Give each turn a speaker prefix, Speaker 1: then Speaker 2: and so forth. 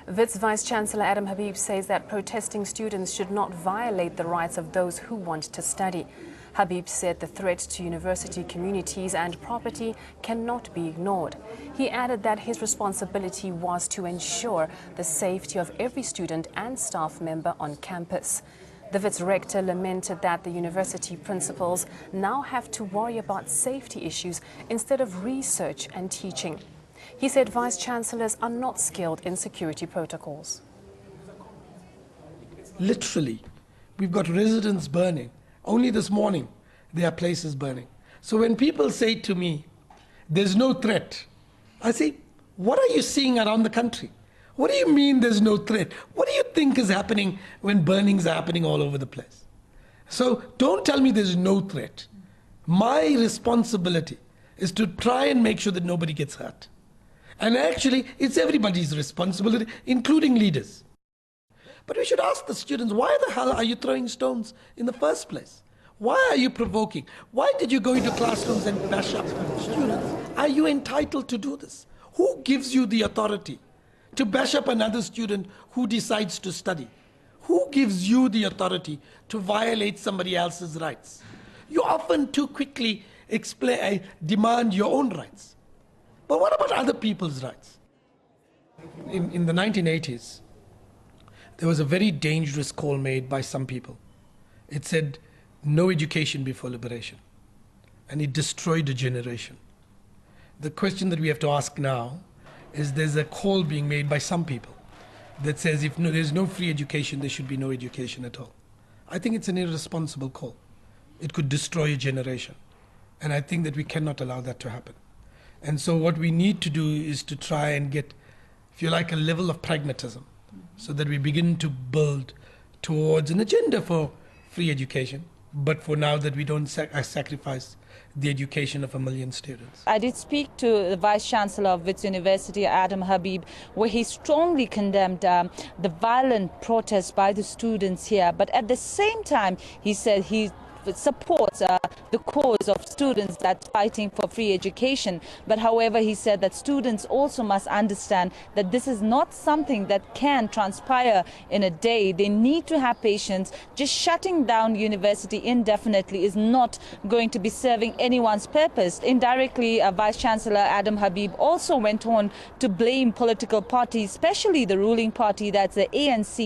Speaker 1: WIT's Vice-Chancellor Adam Habib says that protesting students should not violate the rights of those who want to study. Habib said the threat to university communities and property cannot be ignored. He added that his responsibility was to ensure the safety of every student and staff member on campus. The WIT's rector lamented that the university principals now have to worry about safety issues instead of research and teaching. He said vice-chancellors are not skilled in security protocols.
Speaker 2: Literally, we've got residents burning. Only this morning, there are places burning. So when people say to me, there's no threat, I say, what are you seeing around the country? What do you mean there's no threat? What do you think is happening when burnings are happening all over the place? So don't tell me there's no threat. My responsibility is to try and make sure that nobody gets hurt. And actually, it's everybody's responsibility, including leaders. But we should ask the students, why the hell are you throwing stones in the first place? Why are you provoking? Why did you go into classrooms and bash up students? Are you entitled to do this? Who gives you the authority to bash up another student who decides to study? Who gives you the authority to violate somebody else's rights? You often too quickly demand your own rights. But what about other people's rights? In the 1980s, there was a very dangerous call made by some people. It said, no education before liberation. And it destroyed a generation. The question that we have to ask now is there's a call being made by some people that says if there's no free education, there should be no education at all. I think it's an irresponsible call. It could destroy a generation. And I think that we cannot allow that to happen. And so what we need to do is to try and get, if you like, a level of pragmatism so that we begin to build towards an agenda for free education, but for now that we don't sacrifice the education of 1 million students.
Speaker 3: I did speak to the Vice-Chancellor of WITS University, Adam Habib, where he strongly condemned the violent protests by the students here. But at the same time, he said he supports the cause of students that's fighting for free education. But however, he said that students also must understand that this is not something that can transpire in a day. They need to have patience. Just shutting down university indefinitely is not going to be serving anyone's purpose. Indirectly, Vice-Chancellor Adam Habib also went on to blame political parties, especially the ruling party, that's the ANC,